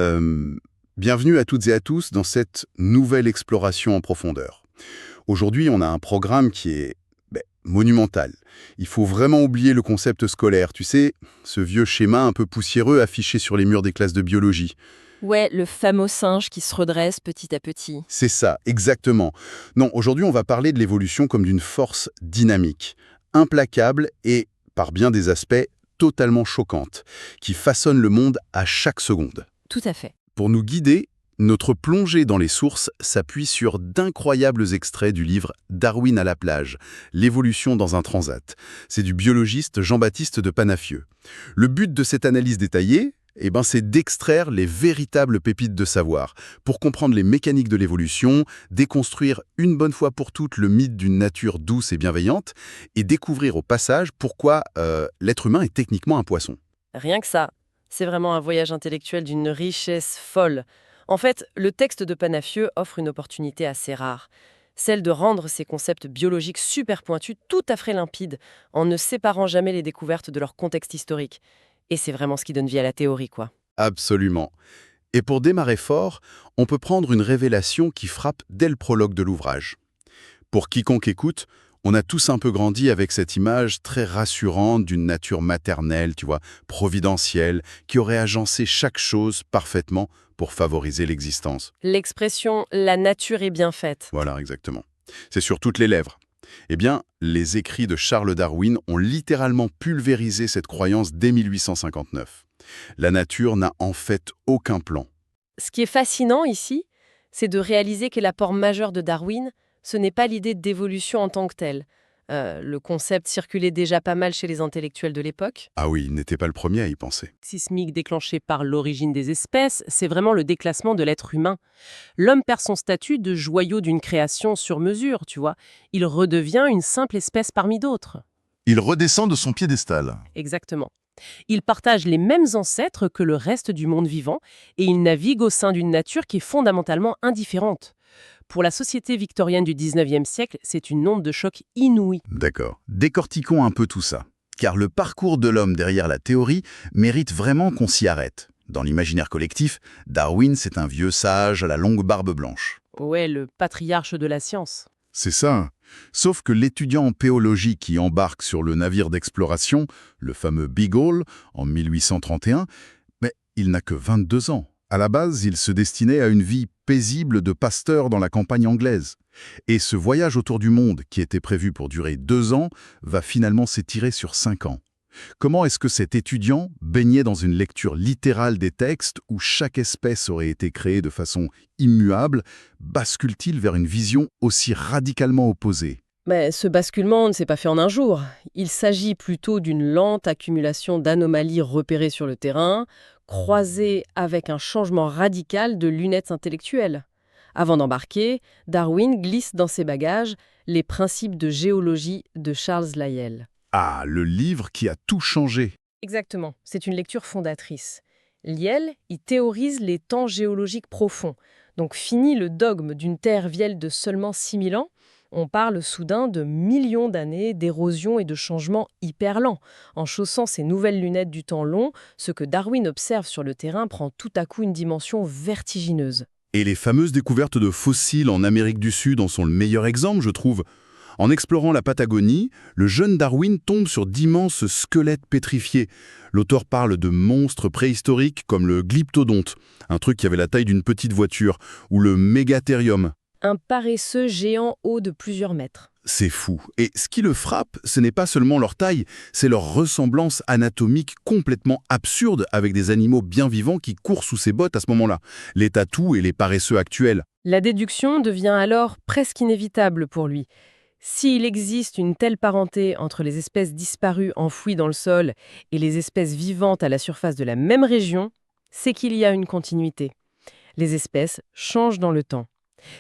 Euh, Bienvenue à toutes et à tous dans cette nouvelle exploration en profondeur. Aujourd'hui, on a un programme qui est monumental. Il faut vraiment oublier le concept scolaire, tu sais, ce vieux schéma un peu poussiéreux affiché sur les murs des classes de biologie. Ouais, le fameux singe qui se redresse petit à petit. C'est ça, exactement. Non, aujourd'hui, on va parler de l'évolution comme d'une force dynamique, implacable et, par bien des aspects, totalement choquante, qui façonne le monde à chaque seconde. Tout à fait. Pour nous guider, notre plongée dans les sources s'appuie sur d'incroyables extraits du livre Darwin à la plage, l'évolution dans un transat. C'est du biologiste Jean-Baptiste de Panafieux. Le but de cette analyse détaillée, c'est d'extraire les véritables pépites de savoir, pour comprendre les mécaniques de l'évolution, déconstruire une bonne fois pour toutes le mythe d'une nature douce et bienveillante, et découvrir au passage pourquoi l'être humain est techniquement un poisson. Rien que ça. C'est vraiment un voyage intellectuel d'une richesse folle. En fait, le texte de Panafieux offre une opportunité assez rare. Celle de rendre ces concepts biologiques super pointus tout à fait limpides, en ne séparant jamais les découvertes de leur contexte historique. Et c'est vraiment ce qui donne vie à la théorie, quoi. Absolument. Et pour démarrer fort, on peut prendre une révélation qui frappe dès le prologue de l'ouvrage. Pour quiconque écoute, on a tous un peu grandi avec cette image très rassurante d'une nature maternelle, tu vois, providentielle, qui aurait agencé chaque chose parfaitement pour favoriser l'existence. L'expression « la nature est bien faite ». Voilà, exactement. C'est sur toutes les lèvres. Eh bien, les écrits de Charles Darwin ont littéralement pulvérisé cette croyance dès 1859. La nature n'a en fait aucun plan. Ce qui est fascinant ici, c'est de réaliser que l'apport majeur de Darwin, ce n'est pas l'idée d'évolution en tant que telle. Le concept circulait déjà pas mal chez les intellectuels de l'époque. Ah oui, il n'était pas le premier à y penser. Sismique déclenché par l'origine des espèces, c'est vraiment le déclassement de l'être humain. L'homme perd son statut de joyau d'une création sur mesure, tu vois. Il redevient une simple espèce parmi d'autres. Il redescend de son piédestal. Exactement. Il partage les mêmes ancêtres que le reste du monde vivant et il navigue au sein d'une nature qui est fondamentalement indifférente. Pour la société victorienne du 19e siècle, c'est une onde de choc inouïe. D'accord. Décortiquons un peu tout ça. Car le parcours de l'homme derrière la théorie mérite vraiment qu'on s'y arrête. Dans l'imaginaire collectif, Darwin, c'est un vieux sage à la longue barbe blanche. Ouais, le patriarche de la science. C'est ça. Sauf que l'étudiant en péologie qui embarque sur le navire d'exploration, le fameux Beagle, en 1831, il n'a que 22 ans. À la base, il se destinait à une vie paisible de pasteur dans la campagne anglaise. Et ce voyage autour du monde, qui était prévu pour durer 2 ans, va finalement s'étirer sur 5 ans. Comment est-ce que cet étudiant, baigné dans une lecture littérale des textes où chaque espèce aurait été créée de façon immuable, bascule-t-il vers une vision aussi radicalement opposée ? Mais ce basculement ne s'est pas fait en un jour. Il s'agit plutôt d'une lente accumulation d'anomalies repérées sur le terrain, croisées avec un changement radical de lunettes intellectuelles. Avant d'embarquer, Darwin glisse dans ses bagages les principes de géologie de Charles Lyell. Ah, le livre qui a tout changé. Exactement, c'est une lecture fondatrice. Lyell y théorise les temps géologiques profonds. Donc fini le dogme d'une Terre vieille de seulement 6000 ans, on parle soudain de millions d'années d'érosion et de changements hyper lents. En chaussant ces nouvelles lunettes du temps long, ce que Darwin observe sur le terrain prend tout à coup une dimension vertigineuse. Et les fameuses découvertes de fossiles en Amérique du Sud en sont le meilleur exemple, je trouve. En explorant la Patagonie, le jeune Darwin tombe sur d'immenses squelettes pétrifiés. L'auteur parle de monstres préhistoriques comme le glyptodonte, un truc qui avait la taille d'une petite voiture, ou le mégathérium. Un paresseux géant haut de plusieurs mètres. C'est fou. Et ce qui le frappe, ce n'est pas seulement leur taille, c'est leur ressemblance anatomique complètement absurde avec des animaux bien vivants qui courent sous ses bottes à ce moment-là. Les tatous et les paresseux actuels. La déduction devient alors presque inévitable pour lui. S'il existe une telle parenté entre les espèces disparues enfouies dans le sol et les espèces vivantes à la surface de la même région, c'est qu'il y a une continuité. Les espèces changent dans le temps.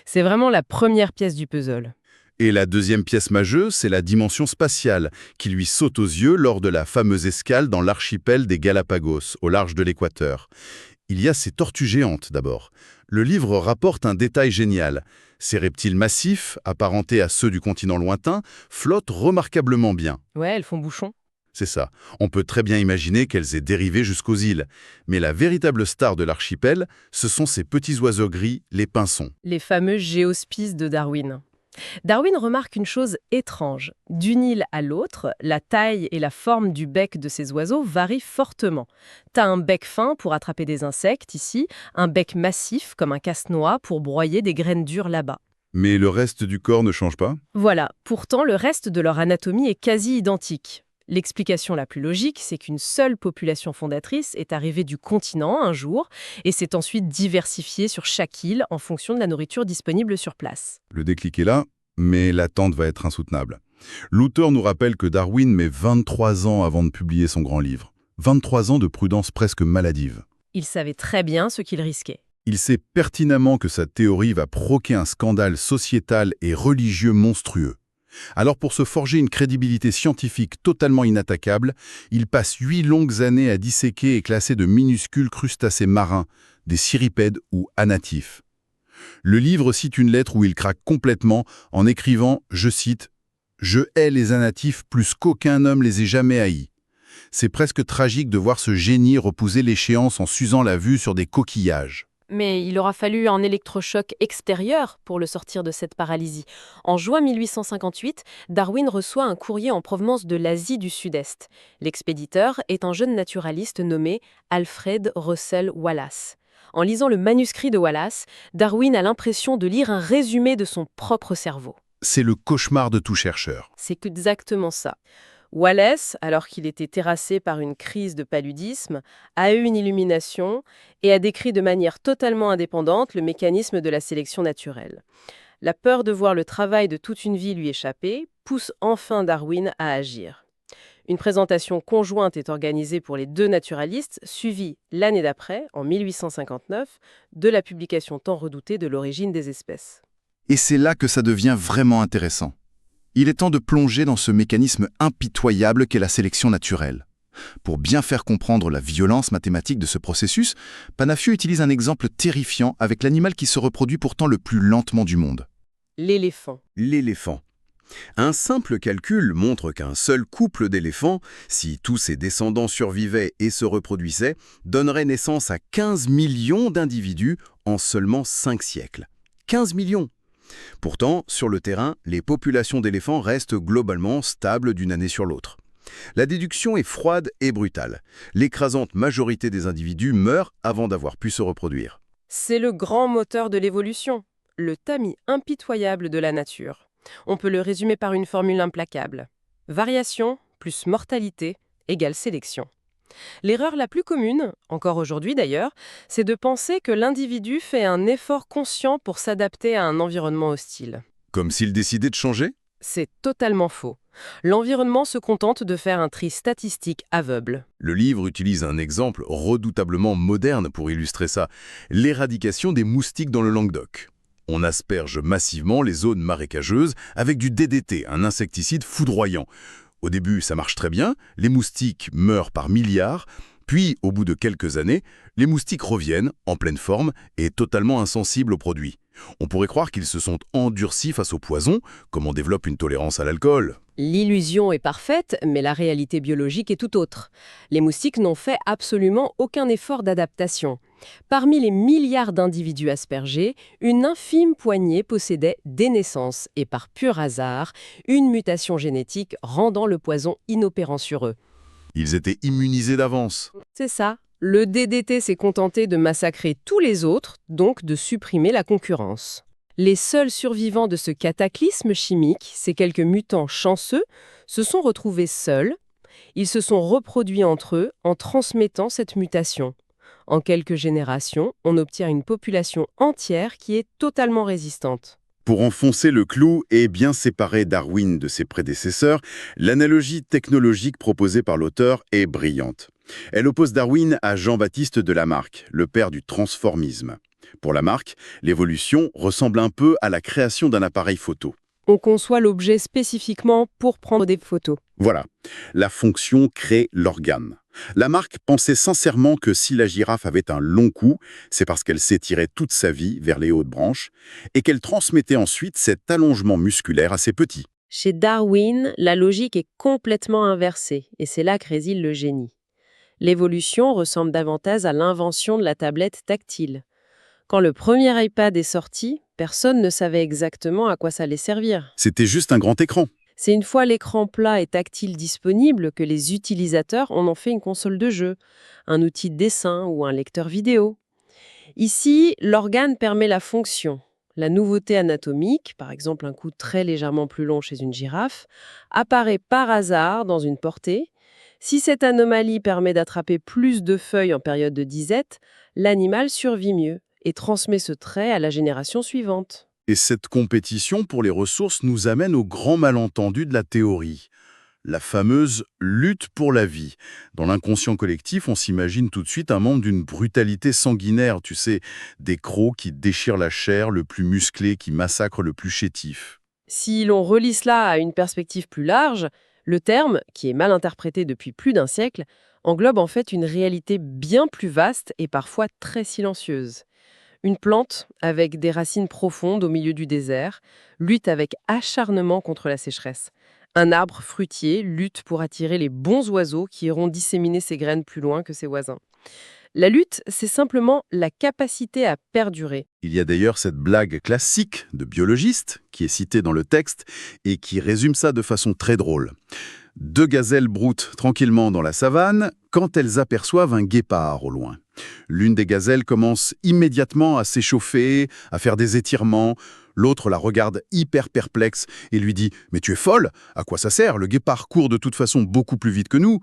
C'est vraiment la première pièce du puzzle. Et la deuxième pièce majeure, c'est la dimension spatiale, qui lui saute aux yeux lors de la fameuse escale dans l'archipel des Galapagos, au large de l'équateur. Il y a ces tortues géantes d'abord. Le livre rapporte un détail génial. Ces reptiles massifs, apparentés à ceux du continent lointain, flottent remarquablement bien. Ouais, elles font bouchon. C'est ça. On peut très bien imaginer qu'elles aient dérivé jusqu'aux îles. Mais la véritable star de l'archipel, ce sont ces petits oiseaux gris, les pinsons. Les fameux géospices de Darwin. Darwin remarque une chose étrange. D'une île à l'autre, la taille et la forme du bec de ces oiseaux varient fortement. T'as un bec fin pour attraper des insectes ici, un bec massif comme un casse-noix pour broyer des graines dures là-bas. Mais le reste du corps ne change pas? Voilà, pourtant le reste de leur anatomie est quasi identique. L'explication la plus logique, c'est qu'une seule population fondatrice est arrivée du continent un jour et s'est ensuite diversifiée sur chaque île en fonction de la nourriture disponible sur place. Le déclic est là, mais l'attente va être insoutenable. L'auteur nous rappelle que Darwin met 23 ans avant de publier son grand livre. 23 ans de prudence presque maladive. Il savait très bien ce qu'il risquait. Il sait pertinemment que sa théorie va provoquer un scandale sociétal et religieux monstrueux. Alors pour se forger une crédibilité scientifique totalement inattaquable, il passe 8 longues années à disséquer et classer de minuscules crustacés marins, des cirripèdes ou anatifs. Le livre cite une lettre où il craque complètement en écrivant, je cite, « Je hais les anatifs plus qu'aucun homme les ait jamais haïs. » C'est presque tragique de voir ce génie repousser l'échéance en s'usant la vue sur des coquillages. Mais il aura fallu un électrochoc extérieur pour le sortir de cette paralysie. En juin 1858, Darwin reçoit un courrier en provenance de l'Asie du Sud-Est. L'expéditeur est un jeune naturaliste nommé Alfred Russel Wallace. En lisant le manuscrit de Wallace, Darwin a l'impression de lire un résumé de son propre cerveau. C'est le cauchemar de tout chercheur. C'est exactement ça. Wallace, alors qu'il était terrassé par une crise de paludisme, a eu une illumination et a décrit de manière totalement indépendante le mécanisme de la sélection naturelle. La peur de voir le travail de toute une vie lui échapper pousse enfin Darwin à agir. Une présentation conjointe est organisée pour les deux naturalistes, suivie l'année d'après, en 1859, de la publication tant redoutée de l'origine des espèces. Et c'est là que ça devient vraiment intéressant. Il est temps de plonger dans ce mécanisme impitoyable qu'est la sélection naturelle. Pour bien faire comprendre la violence mathématique de ce processus, Panafieux utilise un exemple terrifiant avec l'animal qui se reproduit pourtant le plus lentement du monde. L'éléphant. L'éléphant. Un simple calcul montre qu'un seul couple d'éléphants, si tous ses descendants survivaient et se reproduisaient, donnerait naissance à 15 millions d'individus en seulement 5 siècles. 15 millions! Pourtant, sur le terrain, les populations d'éléphants restent globalement stables d'une année sur l'autre. La déduction est froide et brutale. L'écrasante majorité des individus meurent avant d'avoir pu se reproduire. C'est le grand moteur de l'évolution, le tamis impitoyable de la nature. On peut le résumer par une formule implacable. Variation plus mortalité égale sélection. L'erreur la plus commune, encore aujourd'hui d'ailleurs, c'est de penser que l'individu fait un effort conscient pour s'adapter à un environnement hostile. Comme s'il décidait de changer? C'est totalement faux. L'environnement se contente de faire un tri statistique aveugle. Le livre utilise un exemple redoutablement moderne pour illustrer ça, l'éradication des moustiques dans le Languedoc. On asperge massivement les zones marécageuses avec du DDT, un insecticide foudroyant. Au début, ça marche très bien, les moustiques meurent par milliards, puis, au bout de quelques années, les moustiques reviennent, en pleine forme, et totalement insensibles aux produits. On pourrait croire qu'ils se sont endurcis face au poison, comme on développe une tolérance à l'alcool. L'illusion est parfaite, mais la réalité biologique est tout autre. Les moustiques n'ont fait absolument aucun effort d'adaptation. Parmi les milliards d'individus aspergés, une infime poignée possédait dès naissance et par pur hasard une mutation génétique rendant le poison inopérant sur eux. Ils étaient immunisés d'avance. C'est ça. Le DDT s'est contenté de massacrer tous les autres, donc de supprimer la concurrence. Les seuls survivants de ce cataclysme chimique, ces quelques mutants chanceux, se sont retrouvés seuls. Ils se sont reproduits entre eux en transmettant cette mutation. En quelques générations, on obtient une population entière qui est totalement résistante. Pour enfoncer le clou et bien séparer Darwin de ses prédécesseurs, l'analogie technologique proposée par l'auteur est brillante. Elle oppose Darwin à Jean-Baptiste de Lamarck, le père du transformisme. Pour Lamarck, l'évolution ressemble un peu à la création d'un appareil photo. On conçoit l'objet spécifiquement pour prendre des photos. Voilà, la fonction crée l'organe. Lamarck pensait sincèrement que si la girafe avait un long cou, c'est parce qu'elle s'étirait toute sa vie vers les hautes branches et qu'elle transmettait ensuite cet allongement musculaire à ses petits. Chez Darwin, la logique est complètement inversée, et c'est là que réside le génie. L'évolution ressemble davantage à l'invention de la tablette tactile. Quand le premier iPad est sorti, personne ne savait exactement à quoi ça allait servir. C'était juste un grand écran. C'est une fois l'écran plat et tactile disponible que les utilisateurs en ont fait une console de jeu, un outil de dessin ou un lecteur vidéo. Ici, l'organe permet la fonction. La nouveauté anatomique, par exemple un cou très légèrement plus long chez une girafe, apparaît par hasard dans une portée. Si cette anomalie permet d'attraper plus de feuilles en période de disette, l'animal survit mieux et transmet ce trait à la génération suivante. Et cette compétition pour les ressources nous amène au grand malentendu de la théorie. La fameuse lutte pour la vie. Dans l'inconscient collectif, on s'imagine tout de suite un monde d'une brutalité sanguinaire, tu sais, des crocs qui déchirent la chair, le plus musclé qui massacre le plus chétif. Si l'on relie cela à une perspective plus large, le terme, qui est mal interprété depuis plus d'un siècle, englobe en fait une réalité bien plus vaste et parfois très silencieuse. Une plante, avec des racines profondes au milieu du désert, lutte avec acharnement contre la sécheresse. Un arbre fruitier lutte pour attirer les bons oiseaux qui iront disséminer ses graines plus loin que ses voisins. La lutte, c'est simplement la capacité à perdurer. Il y a d'ailleurs cette blague classique de biologiste qui est citée dans le texte et qui résume ça de façon très drôle. Deux gazelles broutent tranquillement dans la savane quand elles aperçoivent un guépard au loin. L'une des gazelles commence immédiatement à s'échauffer, à faire des étirements. L'autre la regarde hyper perplexe et lui dit « Mais tu es folle? À quoi ça sert? Le guépard court de toute façon beaucoup plus vite que nous. »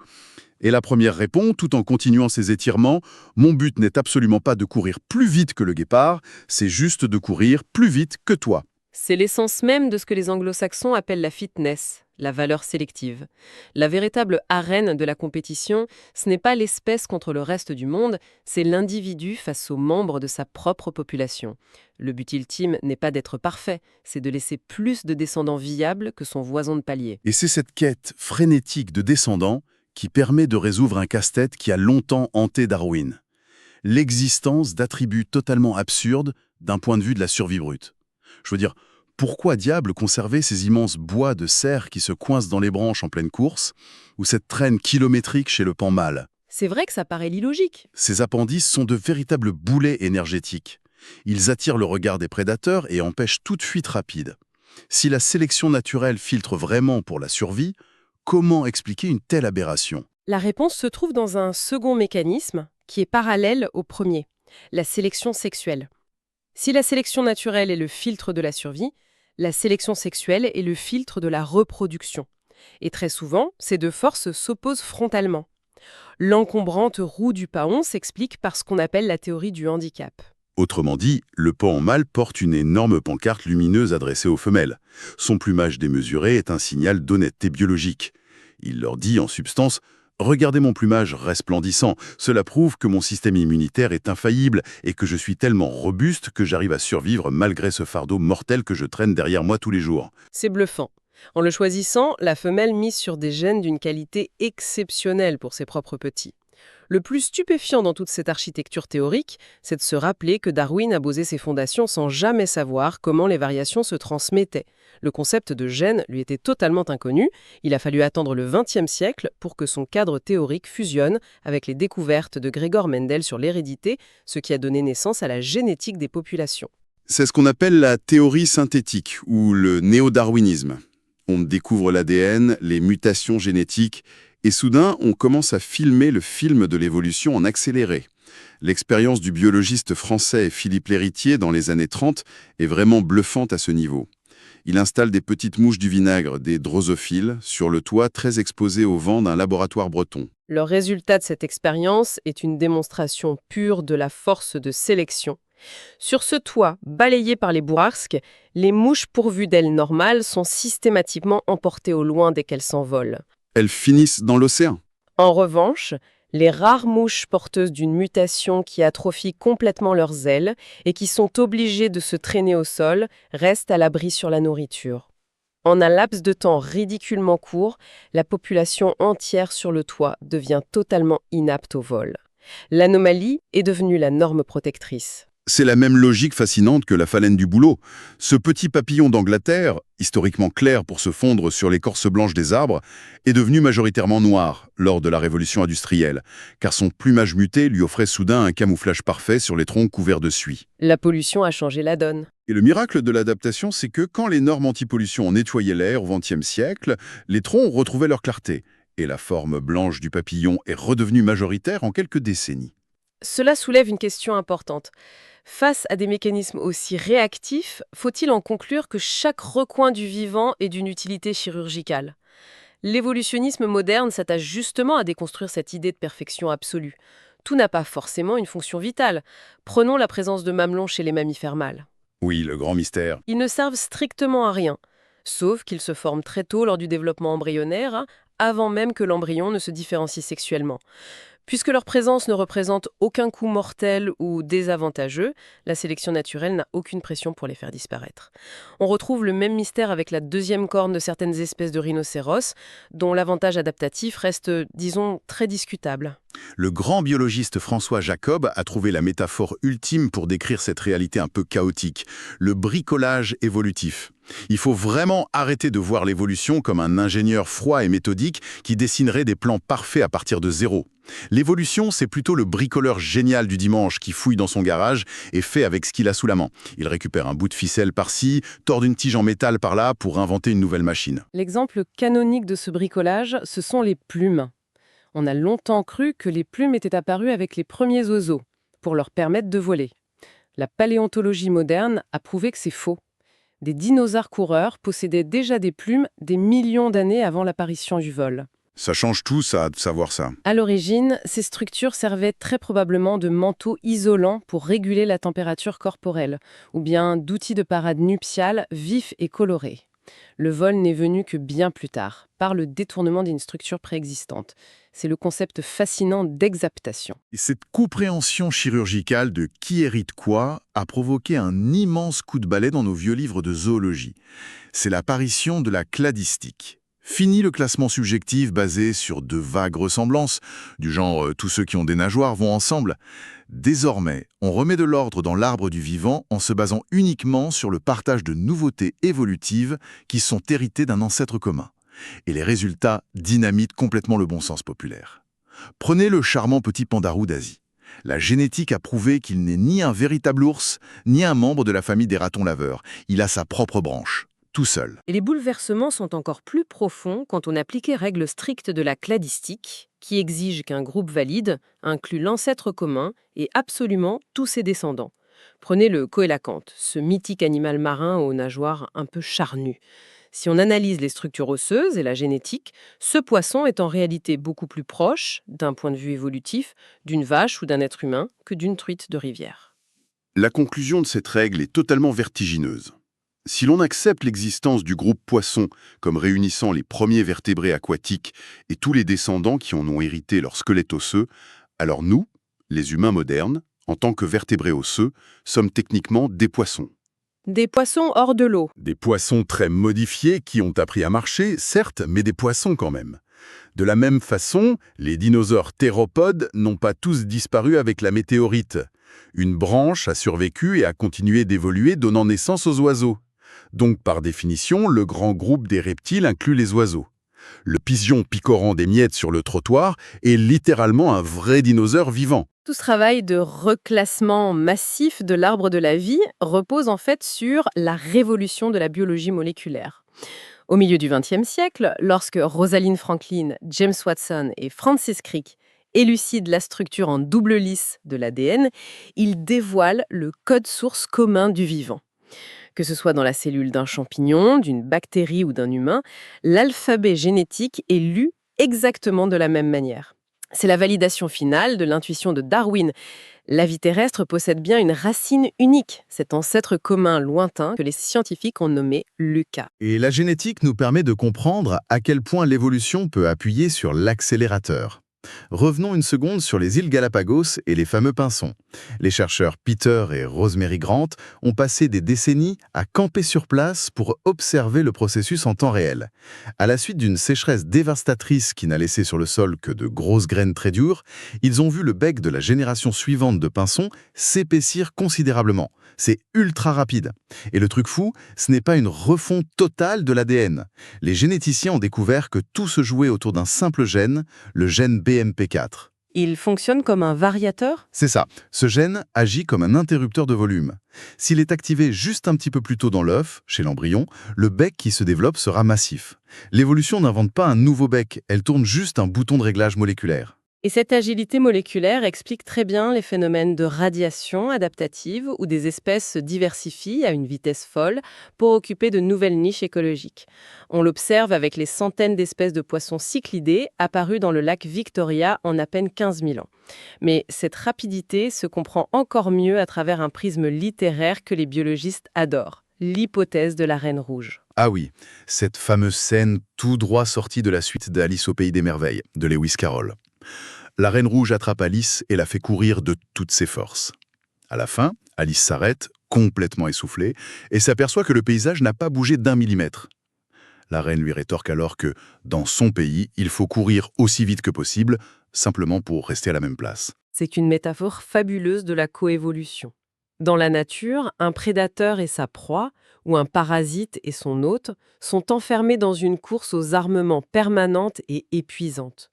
Et la première répond, tout en continuant ses étirements, « Mon but n'est absolument pas de courir plus vite que le guépard, c'est juste de courir plus vite que toi. » C'est l'essence même de ce que les anglo-saxons appellent la fitness, la valeur sélective. La véritable arène de la compétition, ce n'est pas l'espèce contre le reste du monde, c'est l'individu face aux membres de sa propre population. Le but ultime n'est pas d'être parfait, c'est de laisser plus de descendants viables que son voisin de palier. Et c'est cette quête frénétique de descendants qui permet de résoudre un casse-tête qui a longtemps hanté Darwin. L'existence d'attributs totalement absurdes d'un point de vue de la survie brute. Je veux dire, pourquoi diable conserver ces immenses bois de cerfs qui se coincent dans les branches en pleine course, ou cette traîne kilométrique chez le pan mâle? C'est vrai que ça paraît illogique. Ces appendices sont de véritables boulets énergétiques. Ils attirent le regard des prédateurs et empêchent toute fuite rapide. Si la sélection naturelle filtre vraiment pour la survie, comment expliquer une telle aberration? La réponse se trouve dans un second mécanisme qui est parallèle au premier, la sélection sexuelle. Si la sélection naturelle est le filtre de la survie, la sélection sexuelle est le filtre de la reproduction. Et très souvent, ces deux forces s'opposent frontalement. L'encombrante roue du paon s'explique par ce qu'on appelle la théorie du handicap. Autrement dit, le paon mâle porte une énorme pancarte lumineuse adressée aux femelles. Son plumage démesuré est un signal d'honnêteté biologique. Il leur dit en substance « Regardez mon plumage resplendissant, cela prouve que mon système immunitaire est infaillible et que je suis tellement robuste que j'arrive à survivre malgré ce fardeau mortel que je traîne derrière moi tous les jours. » C'est bluffant. En le choisissant, la femelle mise sur des gènes d'une qualité exceptionnelle pour ses propres petits. Le plus stupéfiant dans toute cette architecture théorique, c'est de se rappeler que Darwin a posé ses fondations sans jamais savoir comment les variations se transmettaient. Le concept de gène lui était totalement inconnu. Il a fallu attendre le XXe siècle pour que son cadre théorique fusionne avec les découvertes de Gregor Mendel sur l'hérédité, ce qui a donné naissance à la génétique des populations. C'est ce qu'on appelle la théorie synthétique ou le néo-darwinisme. On découvre l'ADN, les mutations génétiques, et soudain, on commence à filmer le film de l'évolution en accéléré. L'expérience du biologiste français Philippe Lhéritier dans les années 30 est vraiment bluffante à ce niveau. Il installe des petites mouches du vinaigre, des drosophiles, sur le toit très exposé au vent d'un laboratoire breton. Le résultat de cette expérience est une démonstration pure de la force de sélection. Sur ce toit, balayé par les bourrasques, les mouches pourvues d'ailes normales sont systématiquement emportées au loin dès qu'elles s'envolent. Elles finissent dans l'océan. En revanche, les rares mouches porteuses d'une mutation qui atrophie complètement leurs ailes et qui sont obligées de se traîner au sol restent à l'abri sur la nourriture. En un laps de temps ridiculement court, la population entière sur le toit devient totalement inapte au vol. L'anomalie est devenue la norme protectrice. C'est la même logique fascinante que la phalène du bouleau. Ce petit papillon d'Angleterre, historiquement clair pour se fondre sur l'écorce blanche des arbres, est devenu majoritairement noir lors de la révolution industrielle, car son plumage muté lui offrait soudain un camouflage parfait sur les troncs couverts de suie. La pollution a changé la donne. Et le miracle de l'adaptation, c'est que quand les normes anti-pollution ont nettoyé l'air au XXe siècle, les troncs ont retrouvé leur clarté, et la forme blanche du papillon est redevenue majoritaire en quelques décennies. Cela soulève une question importante. Face à des mécanismes aussi réactifs, faut-il en conclure que chaque recoin du vivant est d'une utilité chirurgicale? L'évolutionnisme moderne s'attache justement à déconstruire cette idée de perfection absolue. Tout n'a pas forcément une fonction vitale. Prenons la présence de mamelons chez les mammifères mâles. Oui, le grand mystère. Ils ne servent strictement à rien, sauf qu'ils se forment très tôt lors du développement embryonnaire, avant même que l'embryon ne se différencie sexuellement. Puisque leur présence ne représente aucun coût mortel ou désavantageux, la sélection naturelle n'a aucune pression pour les faire disparaître. On retrouve le même mystère avec la deuxième corne de certaines espèces de rhinocéros, dont l'avantage adaptatif reste, disons, très discutable. Le grand biologiste François Jacob a trouvé la métaphore ultime pour décrire cette réalité un peu chaotique, le bricolage évolutif. Il faut vraiment arrêter de voir l'évolution comme un ingénieur froid et méthodique qui dessinerait des plans parfaits à partir de zéro. L'évolution, c'est plutôt le bricoleur génial du dimanche qui fouille dans son garage et fait avec ce qu'il a sous la main. Il récupère un bout de ficelle par-ci, tord une tige en métal par-là pour inventer une nouvelle machine. L'exemple canonique de ce bricolage, ce sont les plumes. On a longtemps cru que les plumes étaient apparues avec les premiers oiseaux, pour leur permettre de voler. La paléontologie moderne a prouvé que c'est faux. Des dinosaures coureurs possédaient déjà des plumes des millions d'années avant l'apparition du vol. Ça change tout, ça, de savoir ça. À l'origine, ces structures servaient très probablement de manteaux isolants pour réguler la température corporelle, ou bien d'outils de parade nuptiale vifs et colorés. Le vol n'est venu que bien plus tard, par le détournement d'une structure préexistante. C'est le concept fascinant d'exaptation. Et cette compréhension chirurgicale de qui hérite quoi a provoqué un immense coup de balai dans nos vieux livres de zoologie. C'est l'apparition de la cladistique. Fini le classement subjectif basé sur de vagues ressemblances, du genre tous ceux qui ont des nageoires vont ensemble. Désormais, on remet de l'ordre dans l'arbre du vivant en se basant uniquement sur le partage de nouveautés évolutives qui sont héritées d'un ancêtre commun. Et les résultats dynamitent complètement le bon sens populaire. Prenez le charmant petit pandarou d'Asie. La génétique a prouvé qu'il n'est ni un véritable ours, ni un membre de la famille des ratons laveurs. Il a sa propre branche. Tout seul. Et les bouleversements sont encore plus profonds quand on applique les règles strictes de la cladistique, qui exige qu'un groupe valide inclue l'ancêtre commun et absolument tous ses descendants. Prenez le coélacanthe, ce mythique animal marin aux nageoires un peu charnues. Si on analyse les structures osseuses et la génétique, ce poisson est en réalité beaucoup plus proche, d'un point de vue évolutif, d'une vache ou d'un être humain que d'une truite de rivière. La conclusion de cette règle est totalement vertigineuse. Si l'on accepte l'existence du groupe poisson comme réunissant les premiers vertébrés aquatiques et tous les descendants qui en ont hérité leur squelette osseux, alors nous, les humains modernes, en tant que vertébrés osseux, sommes techniquement des poissons. Des poissons hors de l'eau. Des poissons très modifiés qui ont appris à marcher, certes, mais des poissons quand même. De la même façon, les dinosaures théropodes n'ont pas tous disparu avec la météorite. Une branche a survécu et a continué d'évoluer, donnant naissance aux oiseaux. Donc, par définition, le grand groupe des reptiles inclut les oiseaux. Le pigeon picorant des miettes sur le trottoir est littéralement un vrai dinosaure vivant. Tout ce travail de reclassement massif de l'arbre de la vie repose en fait sur la révolution de la biologie moléculaire. Au milieu du XXe siècle, lorsque Rosalind Franklin, James Watson et Francis Crick élucident la structure en double lisse de l'ADN, ils dévoilent le code source commun du vivant. Que ce soit dans la cellule d'un champignon, d'une bactérie ou d'un humain, l'alphabet génétique est lu exactement de la même manière. C'est la validation finale de l'intuition de Darwin. La vie terrestre possède bien une racine unique, cet ancêtre commun lointain que les scientifiques ont nommé Lucas. Et la génétique nous permet de comprendre à quel point l'évolution peut appuyer sur l'accélérateur. Revenons une seconde sur les îles Galapagos et les fameux pinsons. Les chercheurs Peter et Rosemary Grant ont passé des décennies à camper sur place pour observer le processus en temps réel. À la suite d'une sécheresse dévastatrice qui n'a laissé sur le sol que de grosses graines très dures, ils ont vu le bec de la génération suivante de pinsons s'épaissir considérablement. C'est ultra rapide. Et le truc fou, ce n'est pas une refonte totale de l'ADN. Les généticiens ont découvert que tout se jouait autour d'un simple gène, le gène BMP4. Il fonctionne comme un variateur? C'est ça, ce gène agit comme un interrupteur de volume. S'il est activé juste un petit peu plus tôt dans l'œuf, chez l'embryon, le bec qui se développe sera massif. L'évolution n'invente pas un nouveau bec, elle tourne juste un bouton de réglage moléculaire. Et cette agilité moléculaire explique très bien les phénomènes de radiation adaptative où des espèces se diversifient à une vitesse folle pour occuper de nouvelles niches écologiques. On l'observe avec les centaines d'espèces de poissons cyclidés apparus dans le lac Victoria en à peine 15 000 ans. Mais cette rapidité se comprend encore mieux à travers un prisme littéraire que les biologistes adorent, l'hypothèse de la Reine rouge. Ah oui, cette fameuse scène tout droit sortie de la suite d'Alice au Pays des Merveilles, de Lewis Carroll. La Reine Rouge attrape Alice et la fait courir de toutes ses forces. À la fin, Alice s'arrête, complètement essoufflée, et s'aperçoit que le paysage n'a pas bougé d'1 millimètre. La Reine lui rétorque alors que, dans son pays, il faut courir aussi vite que possible, simplement pour rester à la même place. C'est une métaphore fabuleuse de la coévolution. Dans la nature, un prédateur et sa proie, ou un parasite et son hôte, sont enfermés dans une course aux armements permanente et épuisante.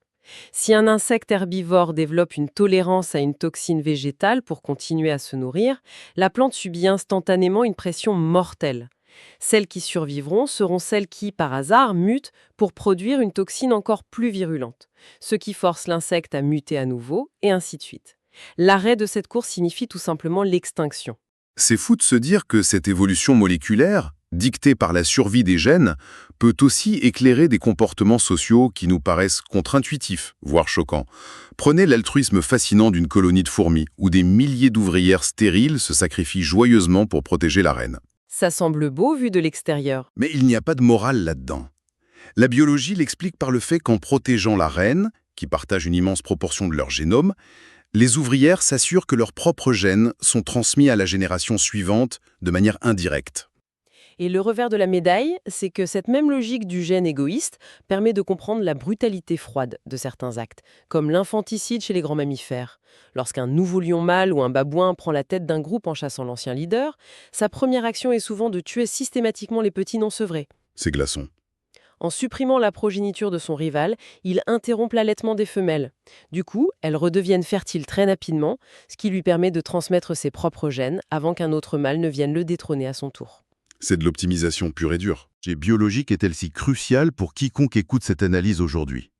Si un insecte herbivore développe une tolérance à une toxine végétale pour continuer à se nourrir, la plante subit instantanément une pression mortelle. Celles qui survivront seront celles qui, par hasard, mutent pour produire une toxine encore plus virulente, ce qui force l'insecte à muter à nouveau, et ainsi de suite. L'arrêt de cette course signifie tout simplement l'extinction. C'est fou de se dire que cette évolution moléculaire, dictée par la survie des gènes, peut aussi éclairer des comportements sociaux qui nous paraissent contre-intuitifs, voire choquants. Prenez l'altruisme fascinant d'une colonie de fourmis, où des milliers d'ouvrières stériles se sacrifient joyeusement pour protéger la reine. Ça semble beau vu de l'extérieur. Mais il n'y a pas de morale là-dedans. La biologie l'explique par le fait qu'en protégeant la reine, qui partage une immense proportion de leur génome, les ouvrières s'assurent que leurs propres gènes sont transmis à la génération suivante de manière indirecte. Et le revers de la médaille, c'est que cette même logique du gène égoïste permet de comprendre la brutalité froide de certains actes, comme l'infanticide chez les grands mammifères. Lorsqu'un nouveau lion mâle ou un babouin prend la tête d'un groupe en chassant l'ancien leader, sa première action est souvent de tuer systématiquement les petits non sevrés. C'est glaçant. En supprimant la progéniture de son rival, il interrompt l'allaitement des femelles. Du coup, elles redeviennent fertiles très rapidement, ce qui lui permet de transmettre ses propres gènes avant qu'un autre mâle ne vienne le détrôner à son tour. C'est de l'optimisation pure et dure. La biologique est-elle si cruciale pour quiconque écoute cette analyse aujourd'hui?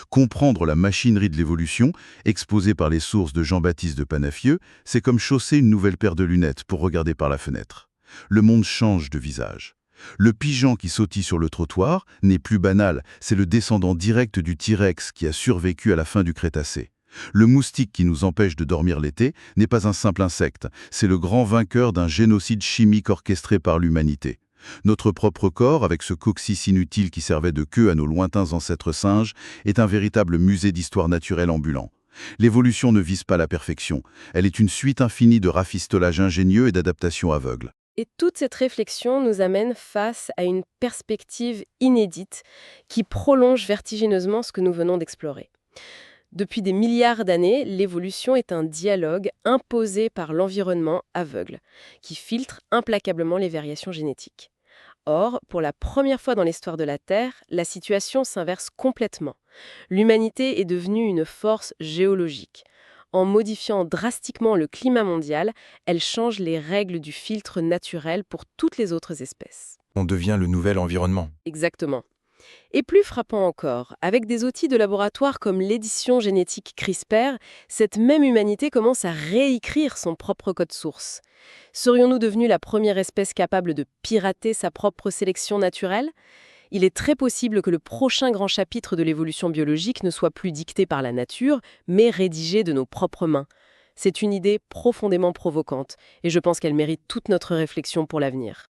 Comprendre la machinerie de l'évolution, exposée par les sources de Jean-Baptiste de Panafieux, c'est comme chausser une nouvelle paire de lunettes pour regarder par la fenêtre. Le monde change de visage. Le pigeon qui sautille sur le trottoir n'est plus banal, c'est le descendant direct du T-Rex qui a survécu à la fin du Crétacé. Le moustique qui nous empêche de dormir l'été n'est pas un simple insecte, c'est le grand vainqueur d'un génocide chimique orchestré par l'humanité. Notre propre corps, avec ce coccyx inutile qui servait de queue à nos lointains ancêtres singes, est un véritable musée d'histoire naturelle ambulant. L'évolution ne vise pas la perfection, elle est une suite infinie de rafistolages ingénieux et d'adaptations aveugles. Et toute cette réflexion nous amène face à une perspective inédite qui prolonge vertigineusement ce que nous venons d'explorer. Depuis des milliards d'années, l'évolution est un dialogue imposé par l'environnement aveugle, qui filtre implacablement les variations génétiques. Or, pour la première fois dans l'histoire de la Terre, la situation s'inverse complètement. L'humanité est devenue une force géologique. En modifiant drastiquement le climat mondial, elle change les règles du filtre naturel pour toutes les autres espèces. On devient le nouvel environnement. Exactement. Et plus frappant encore, avec des outils de laboratoire comme l'édition génétique CRISPR, cette même humanité commence à réécrire son propre code source. Serions-nous devenus la première espèce capable de pirater sa propre sélection naturelle ? Il est très possible que le prochain grand chapitre de l'évolution biologique ne soit plus dicté par la nature, mais rédigé de nos propres mains. C'est une idée profondément provocante, et je pense qu'elle mérite toute notre réflexion pour l'avenir.